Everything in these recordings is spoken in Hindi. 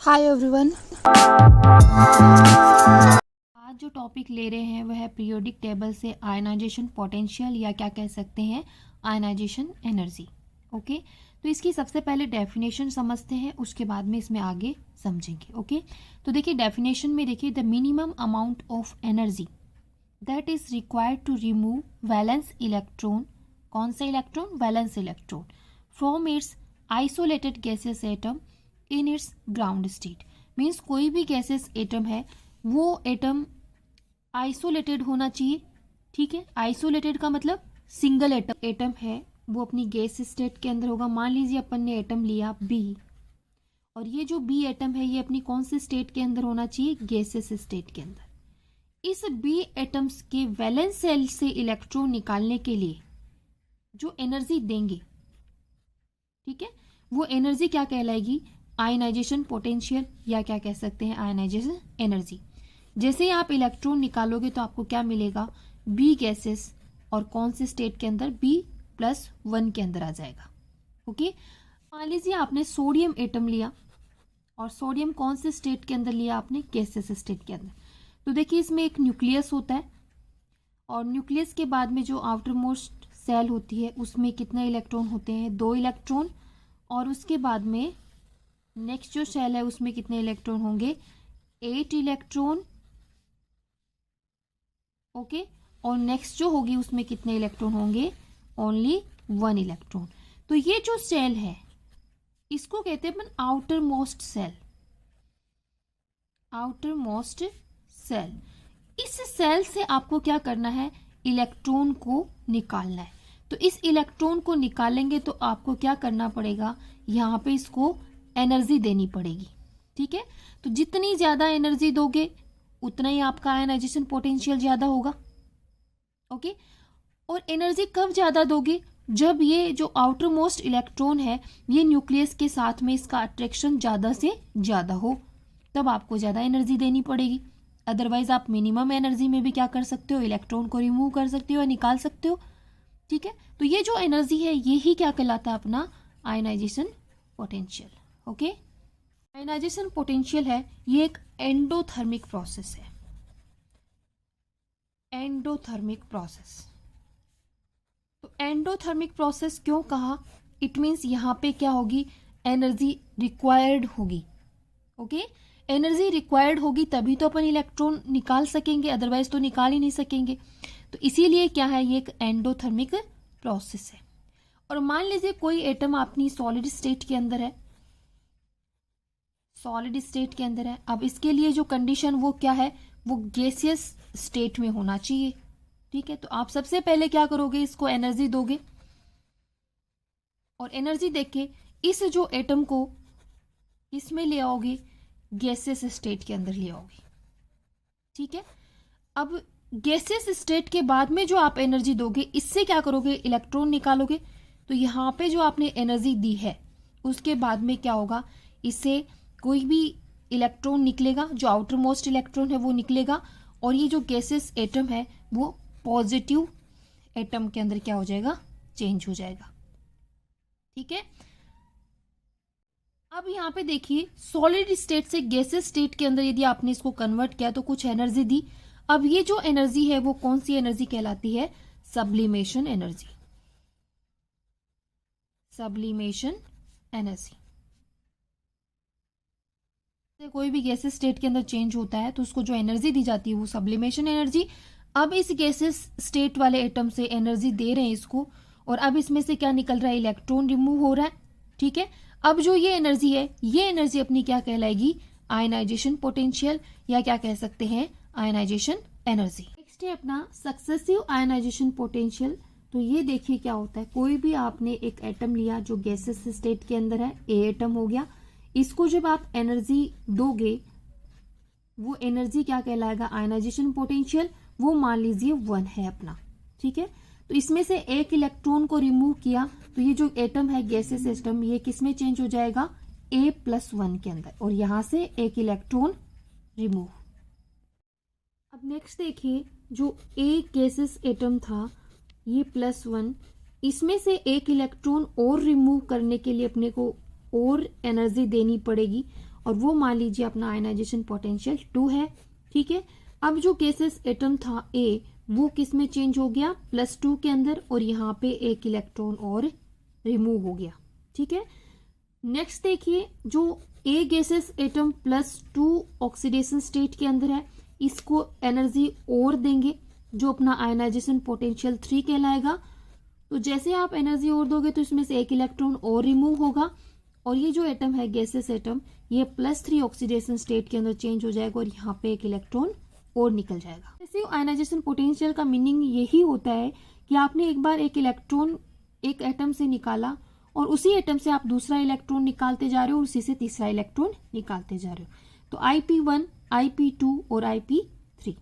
Hi everyone. आज जो टॉपिक ले रहे हैं वह है पीरियोडिक टेबल से आयनाइजेशन पोटेंशियल या क्या कह सकते हैं आयनाइजेशन एनर्जी। ओके, तो इसकी सबसे पहले डेफिनेशन समझते हैं, उसके बाद में इसमें आगे समझेंगे। ओके, तो देखिए डेफिनेशन में देखिए the minimum amount of energy that is required to remove valence electron, कौन सा electron, valence electron, from its isolated gaseous atom in its ground state. Means कोई भी गैसेस एटम है वो एटम आइसोलेटेड होना चाहिए। ठीक है, आइसोलेटेड का मतलब सिंगल एटम है वो अपनी गैस स्टेट के अंदर होगा। मान लीजिए अपन ने एटम लिया बी, और ये जो बी एटम है ये अपनी कौन से स्टेट के अंदर होना चाहिए, गैसेस स्टेट के अंदर। इस बी एटम्स के वैलेंस सेल से इलेक्ट्रॉन निकालने के लिए जो एनर्जी देंगे, ठीक है, वो एनर्जी क्या कहलाएगी, आयनाइजेशन पोटेंशियल या क्या कह सकते हैं आयनाइजेशन एनर्जी। जैसे ही आप इलेक्ट्रॉन निकालोगे तो आपको क्या मिलेगा, बी गैसेस, और कौन से स्टेट के अंदर, B+1 के अंदर आ जाएगा। ओके, मान लीजिए आपने सोडियम एटम लिया, और सोडियम कौन से स्टेट के अंदर लिया आपने, गैसेस स्टेट के अंदर। तो देखिए इसमें एक न्यूक्लियस होता है, और न्यूक्लियस के बाद में जो आउटर मोस्ट सेल होती है उसमें कितने इलेक्ट्रॉन होते हैं, 2 इलेक्ट्रॉन, और उसके बाद में नेक्स्ट जो सेल है उसमें कितने इलेक्ट्रॉन होंगे, 8 इलेक्ट्रॉन। ओके, और नेक्स्ट जो होगी उसमें कितने इलेक्ट्रॉन होंगे, ओनली 1 इलेक्ट्रॉन। तो ये जो सेल है इसको कहते हैं अपन outer most cell, outer most cell. इस सेल से आपको क्या करना है, इलेक्ट्रॉन को निकालना है। तो इस इलेक्ट्रॉन को निकालेंगे तो आपको क्या करना पड़ेगा, यहाँ पे इसको एनर्जी देनी पड़ेगी। ठीक है, तो जितनी ज्यादा एनर्जी दोगे उतना ही आपका आयनाइजेशन पोटेंशियल ज्यादा होगा। ओके, और एनर्जी कब ज्यादा दोगे, जब ये जो आउटर मोस्ट इलेक्ट्रॉन है ये न्यूक्लियस के साथ में इसका अट्रैक्शन ज्यादा से ज्यादा हो, तब आपको ज्यादा एनर्जी देनी पड़ेगी। अदरवाइज आप मिनिमम एनर्जी में भी क्या कर सकते हो, इलेक्ट्रॉन को रिमूव कर सकते हो या निकाल सकते हो। ठीक है, तो ये जो एनर्जी है ये ही क्या कहलाता है अपना ionisation potential. Okay, ionisation potential है ये एक एंडोथर्मिक प्रोसेस है, एंडोथर्मिक प्रोसेस। तो एंडोथर्मिक प्रोसेस क्यों कहा, इट मीन्स यहाँ पे क्या होगी, एनर्जी रिक्वायर्ड होगी। ओके, एनर्जी रिक्वायर्ड होगी तभी तो अपन इलेक्ट्रॉन निकाल सकेंगे, अदरवाइज तो निकाल ही नहीं सकेंगे। तो इसीलिए क्या है, ये एक एंडोथर्मिक प्रोसेस है। और मान लीजिए कोई एटम अपनी सॉलिड स्टेट के अंदर है, सॉलिड स्टेट के अंदर है, अब इसके लिए जो कंडीशन वो क्या है, वो गैसियस स्टेट में होना चाहिए। ठीक है, तो आप सबसे पहले क्या करोगे, इसको एनर्जी दोगे, और एनर्जी देके इस जो एटम को इसमें ले आओगे, गैसियस स्टेट के अंदर ले आओगे। ठीक है, अब गैसियस स्टेट के बाद में जो आप एनर्जी दोगे इससे क्या करोगे, इलेक्ट्रॉन निकालोगे। तो यहाँ पे जो आपने एनर्जी दी है उसके बाद में क्या होगा, इससे कोई भी इलेक्ट्रॉन निकलेगा, जो आउटर मोस्ट इलेक्ट्रॉन है वो निकलेगा, और ये जो गैसेस एटम है वो पॉजिटिव एटम के अंदर क्या हो जाएगा, चेंज हो जाएगा। ठीक है, अब यहाँ पे देखिए सॉलिड स्टेट से गैसेस स्टेट के अंदर यदि आपने इसको कन्वर्ट किया तो कुछ एनर्जी दी। अब ये जो एनर्जी है वो कौन सी एनर्जी कहलाती है, सब्लिमेशन एनर्जी, सब्लिमेशन एनर्जी। कोई भी गैसेस स्टेट के अंदर चेंज होता है तो उसको जो एनर्जी दी जाती है वो सब्लिमेशन एनर्जी। अब इस गैसेस स्टेट वाले एटम से एनर्जी दे रहे हैं इसको, और अब इसमें से क्या निकल रहा है, इलेक्ट्रॉन रिमूव हो रहा है। ठीक है, अब जो ये एनर्जी है ये एनर्जी अपनी क्या कहलाएगी, आयनाइजेशन पोटेंशियल या क्या कह सकते हैं आयनाइजेशन एनर्जी। नेक्स्ट है अपना सक्सेसिव आयनाइजेशन पोटेंशियल। तो ये देखिए क्या होता है, कोई भी आपने एक एटम लिया जो गैसेस स्टेट के अंदर है, ए एटम हो गया, इसको जब आप एनर्जी दोगे वो एनर्जी क्या कहलाएगा, आयनाइजेशन पोटेंशियल, वो मान लीजिए 1 है अपना। ठीक है, तो इसमें से एक इलेक्ट्रॉन को रिमूव किया तो ये जो एटम है गैसेस एटम ये किस में चेंज हो जाएगा, A+1 के अंदर, और यहां से एक इलेक्ट्रॉन रिमूव। अब नेक्स्ट देखिए जो ए गैसेस एटम था ये +1, इसमें से एक इलेक्ट्रॉन और रिमूव करने के लिए अपने को और एनर्जी देनी पड़ेगी, और वो मान लीजिए अपना आयनाइजेशन पोटेंशियल 2 है। ठीक है, अब जो गैसेस एटम था ए, वो किस में चेंज हो गया, +2 के अंदर, और यहाँ पे एक इलेक्ट्रॉन और रिमूव हो गया। ठीक है, नेक्स्ट देखिए, जो ए गैसेस एटम +2 ऑक्सीडेशन स्टेट के अंदर है, इसको एनर्जी और देंगे जो अपना आयनाइजेशन पोटेंशियल 3 कहलाएगा। तो जैसे आप एनर्जी और दोगे तो इसमें से एक इलेक्ट्रॉन और रिमूव होगा, और ये जो एटम है गैसेस एटम, ये +3 ऑक्सीडेशन स्टेट के अंदर चेंज हो जाएगा और यहाँ पे एक इलेक्ट्रॉन और निकल जाएगा। जैसे आयनाइजेशन पोटेंशियल का मीनिंग यही होता है कि आपने एक बार एक इलेक्ट्रॉन एक एटम से निकाला और उसी एटम से आप दूसरा इलेक्ट्रॉन निकालते जा रहे हो और उसी से तीसरा इलेक्ट्रॉन निकालते जा रहे हो। तो IP1, IP2 और IP3।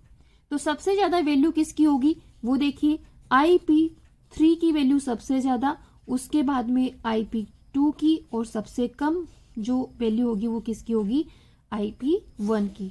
तो सबसे ज्यादा वैल्यू किसकी होगी, वो देखिए IP3 की वैल्यू सबसे ज्यादा, उसके बाद में IP2 की, और सबसे कम जो वैल्यू होगी वो किसकी होगी, IP1 की।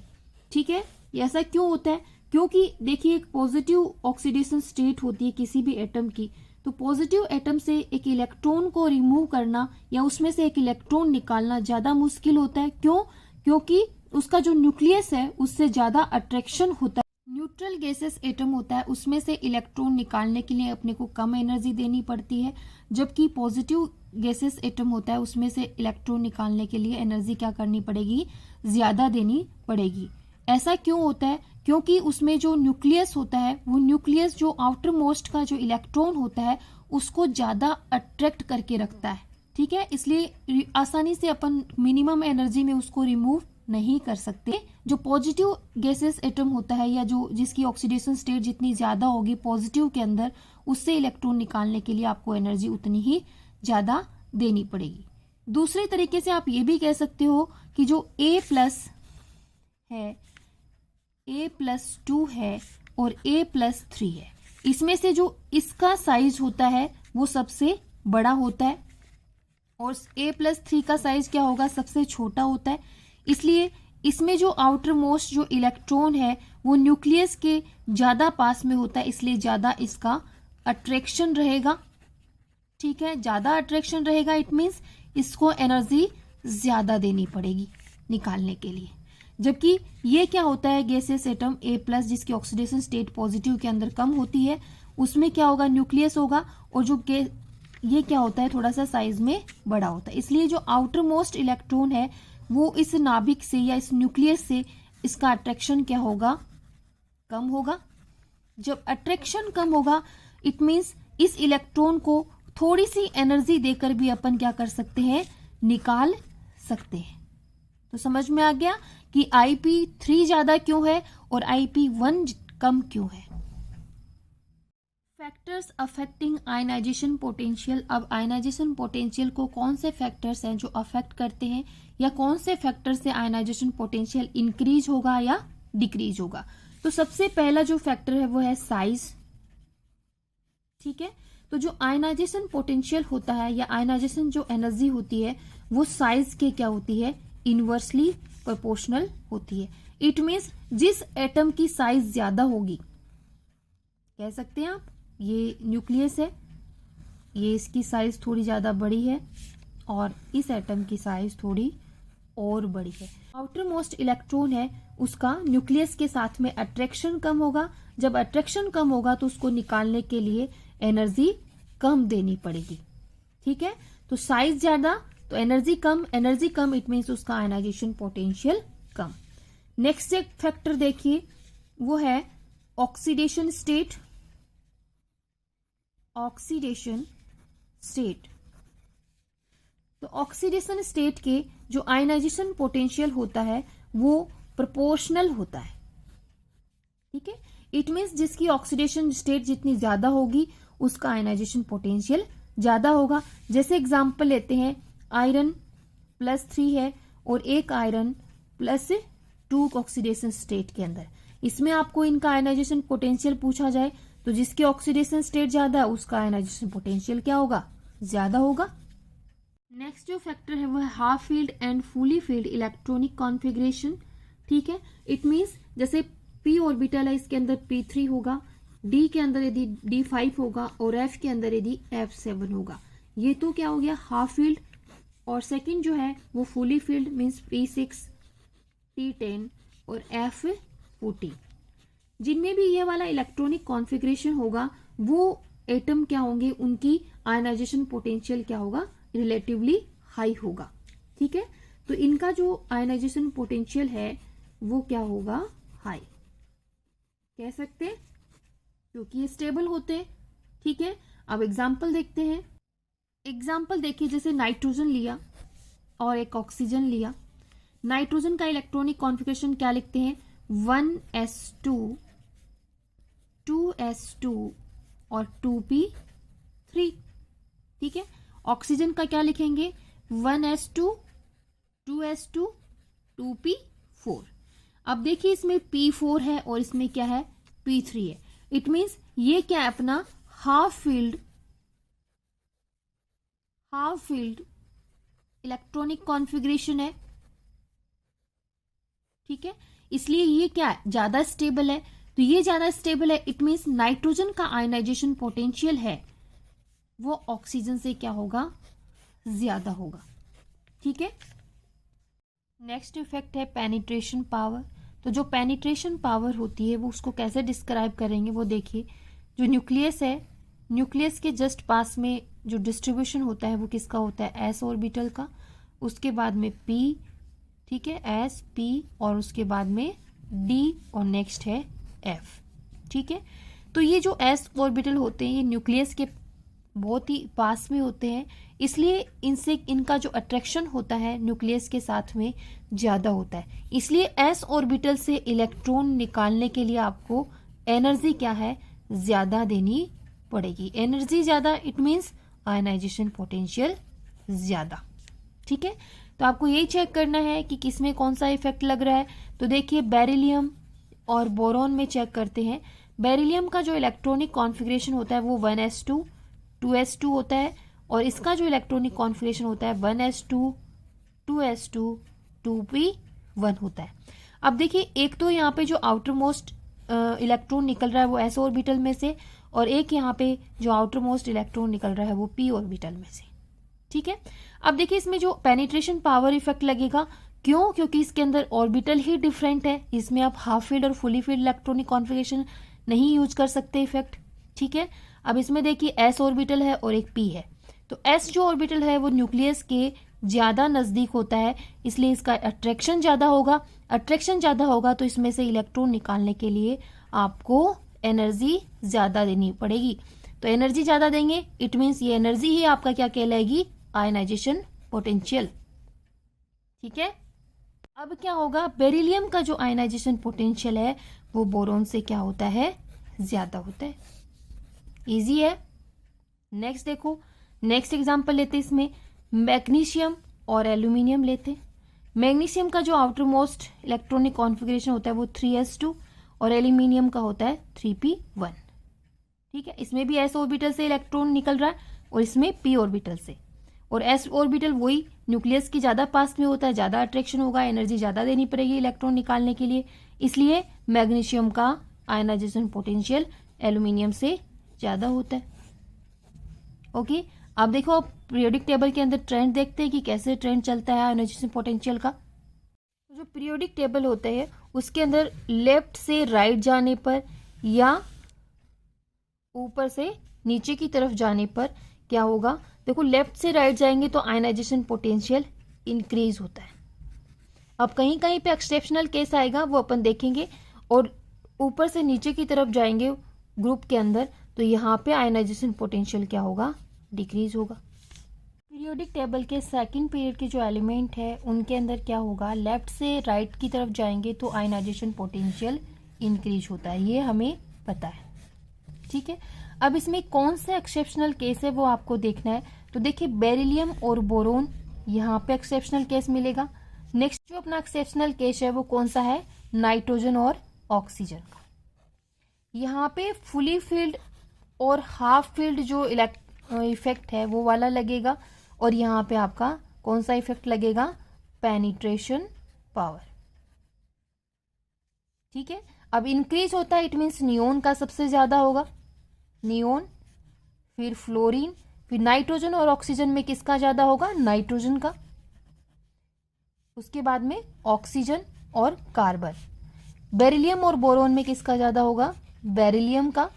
ठीक है, ऐसा क्यों होता है, क्योंकि देखिए एक पॉजिटिव ऑक्सीडेशन स्टेट होती है किसी भी एटम की, तो पॉजिटिव एटम से एक इलेक्ट्रॉन को रिमूव करना या उसमें से एक इलेक्ट्रॉन निकालना ज्यादा मुश्किल होता है। क्यों, क्योंकि उसका जो न्यूक्लियस है उससे ज्यादा अट्रैक्शन होता है। न्यूट्रल गैसेस एटम होता है, उसमें से इलेक्ट्रॉन निकालने के लिए अपने को कम एनर्जी देनी पड़ती है, जबकि पॉजिटिव गैसेस एटम होता है उसमें से इलेक्ट्रॉन निकालने के लिए एनर्जी क्या करनी पड़ेगी, ज्यादा देनी पड़ेगी। ऐसा क्यों होता है, क्योंकि उसमें जो न्यूक्लियस होता है, वो न्यूक्लियस जो आउटर मोस्ट का जो इलेक्ट्रॉन होता है उसको ज्यादा अट्रैक्ट करके रखता है। ठीक है, इसलिए आसानी से अपन मिनिमम एनर्जी में उसको रिमूव नहीं कर सकते। जो पॉजिटिव गैसेस एटम होता है या जो जिसकी ऑक्सीडेशन स्टेट जितनी ज्यादा होगी पॉजिटिव के अंदर, उससे इलेक्ट्रॉन निकालने के लिए आपको एनर्जी उतनी ही ज्यादा देनी पड़ेगी। दूसरे तरीके से आप ये भी कह सकते हो कि जो A+ है, A+2 है और A+3 है, इसमें से जो इसका साइज होता है वो सबसे बड़ा होता है और A+3 का साइज क्या होगा, सबसे छोटा होता है। इसलिए इसमें जो आउटर मोस्ट जो इलेक्ट्रॉन है वो न्यूक्लियस के ज्यादा पास में होता है, इसलिए ज्यादा इसका अट्रैक्शन रहेगा। ठीक है, ज्यादा अट्रैक्शन रहेगा, इट मीन्स इसको एनर्जी ज्यादा देनी पड़ेगी निकालने के लिए। जबकि ये क्या होता है, गैसेस एटम A+ जिसकी ऑक्सीडेशन स्टेट पॉजिटिव के अंदर कम होती है, उसमें क्या होगा, न्यूक्लियस होगा, और जो ये क्या होता है, थोड़ा सा साइज में बड़ा होता है। इसलिए जो आउटर मोस्ट इलेक्ट्रॉन है वो इस नाभिक से या इस न्यूक्लियस से इसका अट्रैक्शन क्या होगा, कम होगा। जब अट्रैक्शन कम होगा इट मीन्स इस इलेक्ट्रॉन को थोड़ी सी एनर्जी देकर भी अपन क्या कर सकते हैं, निकाल सकते हैं। तो समझ में आ गया कि IP3 ज्यादा क्यों है और IP1 कम क्यों है। Factors affecting ionisation potential. अब आयनाइजेशन पोटेंशियल को कौन से फैक्टर्स हैं जो अफेक्ट करते हैं, या कौन से फैक्टर से आयनाइजेशन पोटेंशियल इंक्रीज होगा या डिक्रीज होगा। तो सबसे पहला जो फैक्टर है वो है साइज। ठीक है, तो जो आयनाइजेशन पोटेंशियल होता है या आयनाइजेशन जो एनर्जी होती है वो साइज के क्या होती है, इनवर्सली प्रोपोर्शनल होती है। इट मीन्स जिस एटम की साइज ज्यादा होगी, कह सकते हैं आप ये न्यूक्लियस है, ये इसकी साइज थोड़ी ज्यादा बड़ी है और इस एटम की साइज थोड़ी और बड़ी है। आउटर मोस्ट इलेक्ट्रॉन है उसका न्यूक्लियस के साथ में अट्रैक्शन कम होगा। जब अट्रैक्शन कम होगा तो उसको निकालने के लिए एनर्जी कम देनी पड़ेगी। ठीक है, तो साइज ज्यादा तो एनर्जी कम, इट मीन्स उसका आयनाइजेशन पोटेंशियल कम। नेक्स्ट एक फैक्टर देखिए वो है ऑक्सीडेशन स्टेट। ऑक्सीडेशन स्टेट, तो ऑक्सीडेशन स्टेट के जो आयनाइजेशन पोटेंशियल होता है वो प्रोपोर्शनल होता है। ठीक है, इट मीन्स जिसकी ऑक्सीडेशन स्टेट जितनी ज्यादा होगी उसका आयनाइजेशन पोटेंशियल ज्यादा होगा। जैसे एग्जांपल लेते हैं, आयरन +3 है और एक आयरन +2 ऑक्सीडेशन स्टेट के अंदर, इसमें आपको इनका आयनाइजेशन पोटेंशियल पूछा जाए तो जिसकी ऑक्सीडेशन स्टेट ज्यादा है उसका आयनाइजेशन पोटेंशियल क्या होगा, ज्यादा होगा। नेक्स्ट जो फैक्टर है वो है half field and fully field electronic configuration. ठीक है, इट मीन्स जैसे p ऑर्बिटल है इसके अंदर p3 होगा, d के अंदर यदि d5 होगा और f के अंदर यदि f7 होगा, ये तो क्या हो गया हाफ फील्ड। और सेकंड जो है वो fully field means p6 T10 और F14, जिनमें भी ये वाला इलेक्ट्रॉनिक कॉन्फ़िगरेशन होगा वो एटम क्या होंगे, उनकी आयनाइजेशन पोटेंशियल क्या होगा, रिलेटिवली हाई होगा। ठीक है, तो इनका जो आयनाइजेशन पोटेंशियल है वो क्या होगा, हाई कह सकते हैं, क्योंकि ये स्टेबल होते हैं। ठीक है, अब एग्जाम्पल देखते हैं। एग्जाम्पल देखिए, जैसे नाइट्रोजन लिया और एक ऑक्सीजन लिया। नाइट्रोजन का इलेक्ट्रॉनिक कॉन्फ़िगरेशन क्या लिखते हैं, 1s2 2s2 और 2p3। ठीक है, ऑक्सीजन का क्या लिखेंगे, 1s2 2s2 2p4। अब देखिए इसमें p4 है और इसमें क्या है, p3 है। इट मीन्स ये क्या है, अपना हाफ फील्ड इलेक्ट्रॉनिक कॉन्फ़िगरेशन है। ठीक है, इसलिए ये क्या है, ज्यादा स्टेबल है। तो ये ज्यादा स्टेबल है, इट मीन्स नाइट्रोजन का आयनाइजेशन पोटेंशियल है वो ऑक्सीजन से क्या होगा, ज्यादा होगा। ठीक है, नेक्स्ट इफेक्ट है पेनिट्रेशन पावर। तो जो पेनिट्रेशन पावर होती है वो उसको कैसे डिस्क्राइब करेंगे, वो देखिए। जो न्यूक्लियस है, न्यूक्लियस के जस्ट पास में जो डिस्ट्रीब्यूशन होता है वो किसका होता है, एस ऑर्बिटल का, उसके बाद में पी, ठीक है, एस पी, और उसके बाद में डी, और नेक्स्ट है एफ। ठीक है, तो ये जो एस ऑर्बिटल होते हैं ये न्यूक्लियस के बहुत ही पास में होते हैं, इसलिए इनसे इनका जो अट्रैक्शन होता है न्यूक्लियस के साथ में ज़्यादा होता है। इसलिए एस ऑर्बिटल से इलेक्ट्रॉन निकालने के लिए आपको एनर्जी क्या है, ज़्यादा देनी पड़ेगी। एनर्जी ज़्यादा, इट मीन्स आयनाइजेशन पोटेंशियल ज़्यादा। ठीक है, तो आपको यही चेक करना है कि किसमें कौन सा इफेक्ट लग रहा है। तो देखिए बेरिलियम और बोरॉन में चेक करते हैं। बेरिलियम का जो इलेक्ट्रॉनिक कॉन्फ़िगरेशन होता है वो 1s2 2s2 होता है, और इसका जो इलेक्ट्रॉनिक कॉन्फ़िगरेशन होता है 1s2 2s2 2p1 होता है। अब देखिए एक तो यहाँ पे जो आउटर मोस्ट इलेक्ट्रॉन निकल रहा है वो s ऑर्बिटल में से, और एक यहाँ पे जो आउटर मोस्ट इलेक्ट्रॉन निकल रहा है वो p ऑर्बिटल में से। ठीक है, अब देखिए इसमें जो पेनिट्रेशन पावर इफेक्ट लगेगा, क्यों, क्योंकि इसके अंदर ऑर्बिटल ही डिफरेंट है। इसमें आप हाफ फील्ड और फुली फील्ड इलेक्ट्रॉनिक कॉन्फ़िगरेशन नहीं यूज कर सकते इफेक्ट। ठीक है, अब इसमें देखिए एस ऑर्बिटल है और एक पी है, तो एस जो ऑर्बिटल है वो न्यूक्लियस के ज़्यादा नज़दीक होता है, इसलिए इसका अट्रैक्शन ज़्यादा होगा। अट्रैक्शन ज़्यादा होगा तो इसमें से इलेक्ट्रॉन निकालने के लिए आपको एनर्जी ज़्यादा देनी पड़ेगी। तो एनर्जी ज़्यादा देंगे, इट मीन्स ये एनर्जी ही आपका क्या कहलाएगी, आयनाइजेशन पोटेंशियल। ठीक है, अब क्या होगा, बेरिलियम का जो आयनाइजेशन पोटेंशियल है वो बोरॉन से क्या होता है, ज़्यादा होता है। इजी है। नेक्स्ट देखो, नेक्स्ट एग्जांपल लेते हैं। इसमें मैग्नीशियम और एल्यूमिनियम लेते हैं। मैग्नीशियम का जो आउटर मोस्ट इलेक्ट्रॉनिक कॉन्फ़िगरेशन होता है वो 3s2, और एल्यूमिनियम का होता है 3p1। ठीक है, इसमें भी s ऑर्बिटल से इलेक्ट्रॉन निकल रहा है और इसमें p ऑर्बिटल से, और s ऑर्बिटल वही न्यूक्लियस की ज़्यादा पास में होता है, ज़्यादा अट्रैक्शन होगा, एनर्जी ज़्यादा देनी पड़ेगी इलेक्ट्रॉन निकालने के लिए, इसलिए मैग्नीशियम का आयनाइजेशन पोटेंशियल एल्यूमिनियम से ज़्यादा होता है। ओके, अब देखो पीरियोडिक टेबल के अंदर ट्रेंड देखते हैं कि कैसे ट्रेंड चलता है आयनाइजेशन पोटेंशियल का। तो जो पीरियोडिक टेबल होता है उसके अंदर लेफ्ट से राइट जाने पर या ऊपर से नीचे की तरफ जाने पर क्या होगा, देखो लेफ्ट से राइट जाएंगे तो आयनाइजेशन पोटेंशियल इंक्रीज होता है। अब कहीं कहीं पे एक्सेप्शनल केस आएगा वो अपन देखेंगे, और ऊपर से नीचे की तरफ जाएंगे ग्रुप के अंदर तो यहाँ पे आयनाइजेशन पोटेंशियल क्या होगा, डिक्रीज होगा। पीरियोडिक टेबल के सेकंड पीरियड के जो एलिमेंट है उनके अंदर क्या होगा, लेफ्ट से राइट की तरफ जाएंगे तो आयनाइजेशन पोटेंशियल इंक्रीज होता है, ये हमें पता है। ठीक है, अब इसमें कौन सा एक्सेप्शनल केस है वो आपको देखना है। तो देखिए बेरिलियम और बोरोन, यहाँ पे एक्सेप्शनल केस मिलेगा। नेक्स्ट जो अपना एक्सेप्शनल केस है वो कौन सा है, नाइट्रोजन और ऑक्सीजन का। यहाँ पे फुली फील्ड और हाफ फील्ड जो इफेक्ट है वो वाला लगेगा, और यहाँ पे आपका कौन सा इफेक्ट लगेगा, पेनिट्रेशन पावर। ठीक है, अब इंक्रीज होता है, इट मीन्स नियोन का सबसे ज्यादा होगा, नियोन, फिर फ्लोरीन, फिर नाइट्रोजन और ऑक्सीजन में किसका ज्यादा होगा, नाइट्रोजन का, उसके बाद में ऑक्सीजन, और कार्बन। बेरिलियम और बोरोन में किसका ज़्यादा होगा? बेरिलियम का,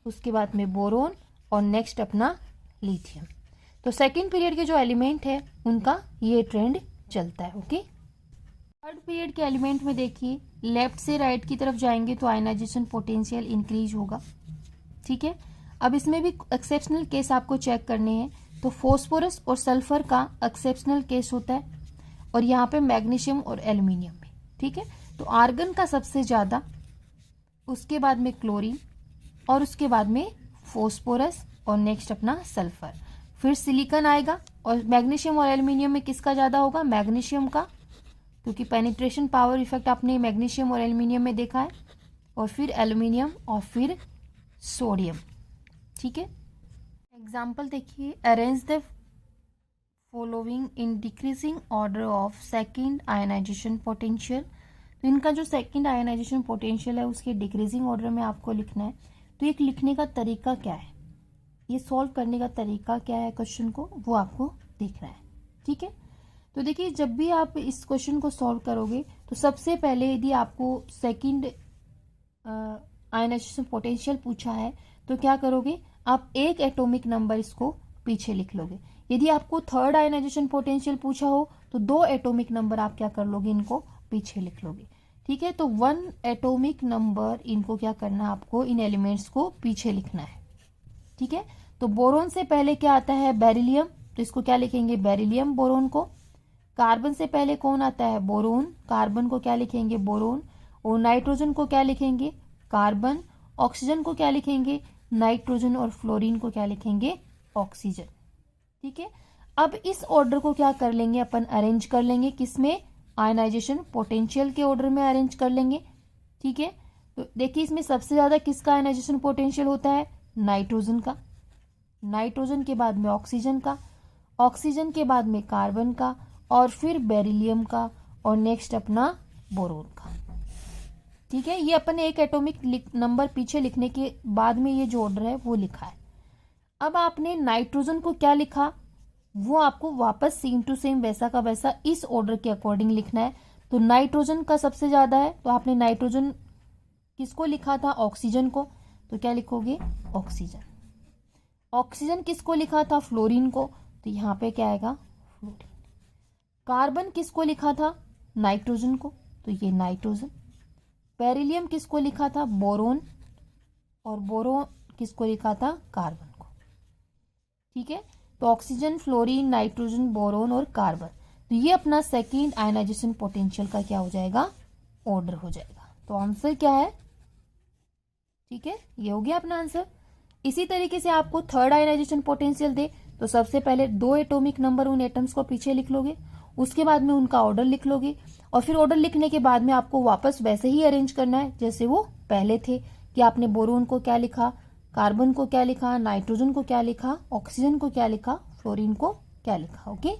उसके बाद में बोरोन और नेक्स्ट अपना लिथियम। तो सेकेंड पीरियड के जो एलिमेंट है उनका ये ट्रेंड चलता है। ओके, थर्ड पीरियड के एलिमेंट में देखिए लेफ्ट से राइट की तरफ जाएंगे तो आयनाइजेशन पोटेंशियल इंक्रीज होगा। ठीक है, अब इसमें भी एक्सेप्शनल केस आपको चेक करने हैं। तो फॉस्फोरस और सल्फर का एक्सेप्शनल केस होता है और यहाँ पे मैग्नीशियम और एल्यूमिनियम में। ठीक है, तो आर्गन का सबसे ज़्यादा, उसके बाद में क्लोरीन और उसके बाद में फॉस्फोरस और नेक्स्ट अपना सल्फर, फिर सिलिकॉन आएगा। और मैग्नीशियम और एल्यूमिनियम में किसका ज़्यादा होगा? मैग्नीशियम का, क्योंकि पेनिट्रेशन पावर इफेक्ट आपने मैग्नीशियम और एल्यूमिनियम में देखा है। और फिर एल्यूमिनियम और फिर सोडियम। ठीक है, एग्जाम्पल देखिए, arrange the following in decreasing order of second ionisation potential. तो इनका जो सेकेंड आयनाइजेशन पोटेंशियल है उसके डिक्रीजिंग ऑर्डर में आपको लिखना है। तो एक लिखने का तरीका क्या है, ये सॉल्व करने का तरीका क्या है क्वेश्चन को, वो आपको देखना है। ठीक है, तो देखिए जब भी आप इस क्वेश्चन को सॉल्व करोगे तो सबसे पहले यदि आपको सेकंड आयनाइजेशन पोटेंशियल पूछा है तो क्या करोगे, आप एक एटॉमिक नंबर इसको पीछे लिख लोगे। यदि आपको थर्ड आयनाइजेशन पोटेंशियल पूछा हो तो 2 एटॉमिक नंबर आप क्या कर लोगे, इनको पीछे लिख लोगे। ठीक है, तो 1 एटॉमिक नंबर इनको क्या करना है, आपको इन एलिमेंट्स को पीछे लिखना है। ठीक है, तो बोरोन से पहले क्या आता है? बेरिलियम, तो इसको क्या लिखेंगे? बेरिलियम बोरोन को। कार्बन से पहले कौन आता है? बोरोन, कार्बन को क्या लिखेंगे? बोरोन। और नाइट्रोजन को क्या लिखेंगे? कार्बन। ऑक्सीजन को क्या लिखेंगे? नाइट्रोजन। और फ्लोरीन को क्या लिखेंगे? ऑक्सीजन। ठीक है, अब इस ऑर्डर को क्या कर लेंगे, अपन अरेंज कर लेंगे, किसमें? आयनाइजेशन पोटेंशियल के ऑर्डर में अरेंज कर लेंगे। ठीक है, तो देखिए इसमें सबसे ज्यादा किसका आयनाइजेशन पोटेंशियल होता है? नाइट्रोजन का। नाइट्रोजन के बाद में ऑक्सीजन का, ऑक्सीजन के बाद में कार्बन का, और फिर बेरिलियम का, और नेक्स्ट अपना बोरोन का। ठीक है, ये अपन एक एटॉमिक नंबर पीछे लिखने के बाद में ये जो ऑर्डर है वो लिखा है। अब आपने नाइट्रोजन को क्या लिखा, वो आपको वापस सेम टू सेम वैसा का वैसा इस ऑर्डर के अकॉर्डिंग लिखना है। तो नाइट्रोजन का सबसे ज्यादा है तो आपने नाइट्रोजन किसको लिखा था? ऑक्सीजन को, तो क्या लिखोगे? ऑक्सीजन। ऑक्सीजन किसको लिखा था? फ्लोरीन को, तो यहाँ पे क्या आएगा? फ्लोरीन। कार्बन किसको लिखा था? नाइट्रोजन को, तो ये नाइट्रोजन। बेरिलियम किसको लिखा था? बोरोन। और बोरोन किसको लिखा था? कार्बन को। ठीक है, तो ऑक्सीजन, फ्लोरीन, नाइट्रोजन, बोरोन और कार्बन, तो ये अपना सेकेंड आयनाइजेशन पोटेंशियल का क्या हो जाएगा? ऑर्डर हो जाएगा। तो आंसर क्या है? ठीक है, ये हो गया अपना आंसर। इसी तरीके से आपको थर्ड आयनाइजेशन पोटेंशियल दे तो सबसे पहले 2 एटॉमिक नंबर उन एटम्स को पीछे लिख लोगे, उसके बाद में उनका ऑर्डर लिख लोगे, और फिर ऑर्डर लिखने के बाद में आपको वापस वैसे ही अरेंज करना है जैसे वो पहले थे, कि आपने बोरोन को क्या लिखा, कार्बन को क्या लिखा, नाइट्रोजन को क्या लिखा, ऑक्सीजन को क्या लिखा, फ्लोरीन को क्या लिखा। ओके।